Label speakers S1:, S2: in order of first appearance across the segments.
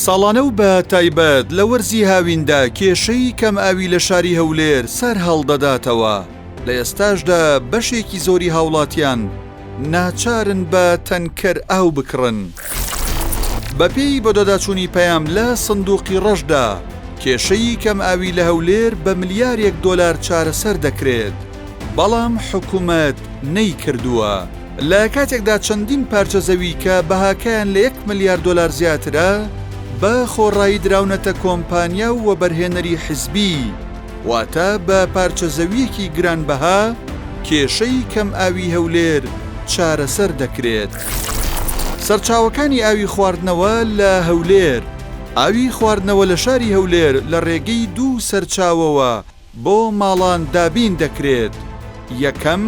S1: ساڵانە و بە تایبەت لە وەرزی هاویندا کێشەی کەم ئاوی لە شاری هەولێر سەر هەڵدەداتەوە. لە ئێستاشدا بەشێکی زۆری هاوڵاتیان ناچارن بە تەنکەر ئاو بکڕن. بەپێی بەدەداچوونی پەیام لە سندوقی ڕەشدا کێشەی کەم ئاوی لە هەولێر بە ملیارێک دۆلار چارەسەر دەکرێت، بەڵام حکوومەت نەیکردووە. لە کاتێکدا چەندین پارچە زەوی کە بەهاکەیان لە 1 ملیار دۆلار زیاترە بە خۆڕایی دراونەتە کۆمپانیا و وەبەرهێنەری حیزبی، واتە بە پارچە زەویەکی گرانبەها کێشەی کەم ئاوی هەولێر چارەسەر دەکرێت. سەرچاوەکانی ئاوی خواردنەوە لە هەولێر. ئاوی خواردنەوە لە شاری هەولێر لە ڕێگەی 2 سەرچاوەوە بۆ ماڵان دابین دەکرێت. یەکەم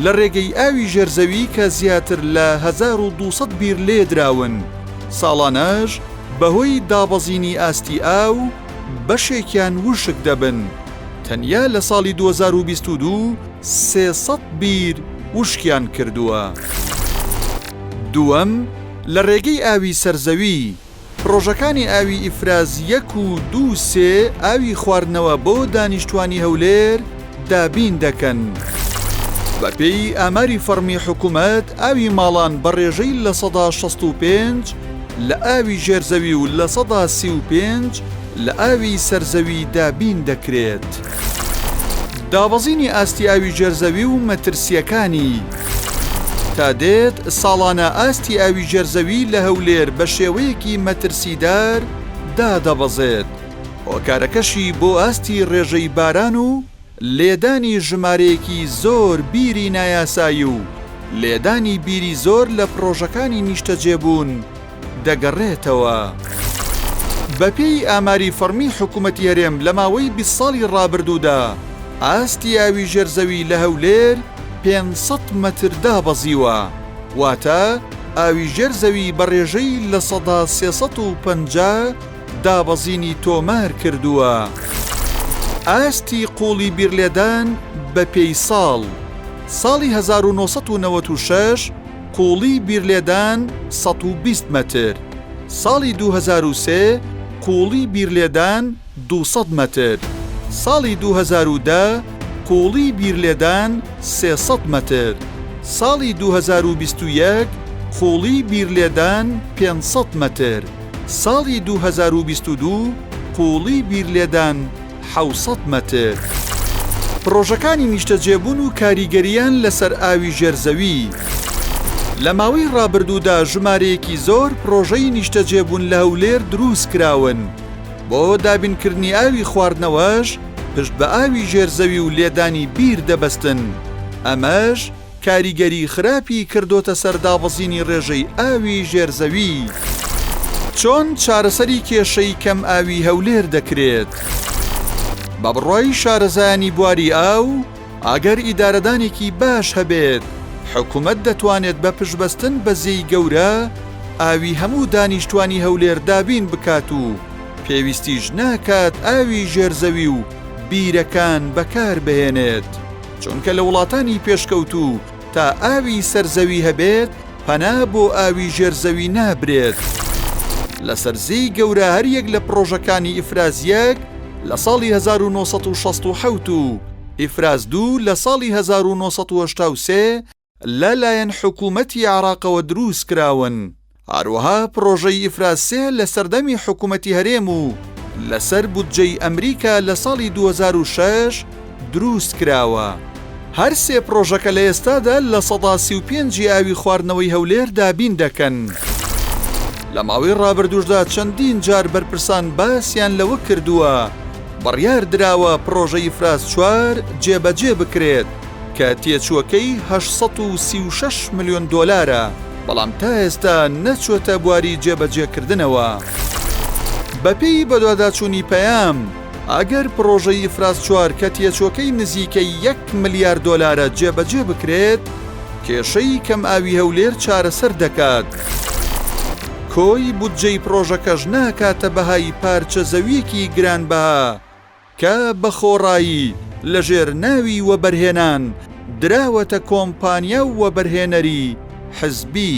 S1: لە ڕێگەی ئاوی ژێرزەوی کە زیاتر لە 1200 بیر لێدراون. ساڵانەش بەهۆی دابەزینی ئاستی ئاو بەشێکیان وشک دەبن. تەنیا لە ساڵی 2022 300 بیر وشکیان کردووە. دووەم لە ڕێگەی ئاوی سەرزەوی. پرۆژەکانی ئاوی ئیفراز 1 و 2 3 ئاوی خواردنەوە بۆ دانیشتوانی هەولێر دابین دەکەن. بەپێی ئاماری فەرمی حکوومەت ئاوی ماڵان بە ڕێژەی لە 65 لە ئاوی ژێرزەوی و لە 35 لە ئاوی سەرزەوی دابین دەکرێت. دابەزینی ئاستی ئاوی ژێرزەوی و مەترسیەکانی. تا دێت ساڵانە ئاستی ئاوی ژێرزەوی لە هەولێر بە شێوەیەکی مەترسیدار دادەبەزێت. هۆکارەکەشی بۆ ئاستی ڕێژەی باران و لێدانی ژمارەیەکی زۆر بیری نایاسایی و لێدانی بیری زۆر لە پرۆژەکانی نیشتەجێبوون دەگەڕێتەوە. بەپێی ئاماری فەرمی حکوومەتی هەرێم لە ماوەی 20 ساڵی ڕابردوودا ئاستی ئاوی ژێرزەوی لە هەولێر 500 مەتر دابەزیوە، واتە ئاوی ژێرزەوی بە ڕێژەی لە 350 دابەزینی تۆمار کردووە. ئاستی قوڵی بیرلێدان بە پێی ساڵی 1996 قوڵی بیرلێدان 120 مەتر، ساڵی 2003 قوڵی بیرلێدان 200 مەتر، ساڵی 2010 قوڵی بیرلێدان 300 مەتر، ساڵی 2021 قوڵی بیرلێدان 500 مەتر، ساڵی 2022 قوڵی بیرلێدان 700 مەتر. پرۆژەکانی نیشتەجێبوون و کاریگەریان لەسەر ئاوی ژێرزەوی. لە ماوەی ڕابردوودا ژمارەیەکی زۆر پرۆژەی نیشتەجێبوون لە هەولێر دروست کراون. بۆ دابینکردنی ئاوی خواردنەوەش پشت بە ئاوی ژێرزەوی و لێدانی بیر دەبەستن. ئەمەش کاریگەری خراپی کردۆتە سەر دابەزینی ڕێژەی ئاوی ژێرزەوی. چۆن چارەسەری کێشەی کەم ئاوی هەولێر دەکرێت؟ بە بڕوای شارەزایانی بواری ئاو، ئەگەر ئیدارەدانێکی باش هەبێت، حکوومەت دەتوانێت بە پشتبەستن بە زێی گەورە ئاوی هەموو دانیشتوانی هەولێر دابین بکات و پێویستیش ناکات ئاوی ژێرزەوی و بیرەکان بەکار بهێنێت. چونکە لە وڵاتانی پێشکەوتوو تا ئاوی سەرزەوی هەبێت پەنا بۆ ئاوی ژێرزەوی نابرێت. لە سەرزەی گەورە هەریەک لە پرۆژەکانی ئیفراز 1 لە ساڵی 1967 و ئیفراز 2 لە ساڵی 1983 لەلایەن حکوومەتی عێراقەوە دروست کراون. هەروەها پرۆژەی ئیفراز 3 لە سەردەمی حکوومەتی هەرێم و لەسەر بودجەی ئەمریکا لە ساڵی 2006 دروست کراوە. هەر سێ پرۆژەکە لە ئێستادا لە 135 ئاوی خواردنەوەی هەولێر دابین دەکەن. لە ماوەی ڕابردووشدا چەندین جار بەرپرسان باسییان لەوە کردووە بڕیار دراوە پرۆژەی ئیفراز 4 جێبەجێ بکرێت کە تێچووەکەی 836 ملیۆن دۆلارە، بەڵام تا ئێستا نەچۆتە بواری جێبەجێکردنەوە. بەپێی بەدواداچوونی پەیام، ئەگەر پرۆژەی ئیفراز 4 کە تێچووەکەی نزیکەی 1 ملیار دۆلارە جێبەجێ بکرێت، کێشەی کەم ئاوی هەولێر چارەسەر دەکات. کۆی بودجەی پرۆژەکەش ناکاتە بەهای پارچە زەویەکی گرانبەها کە بە خۆڕایی لەژێر ناوی وەبەرهێنان دراوەتە کۆمپانیا و وەبەرهێنەری حیزبی.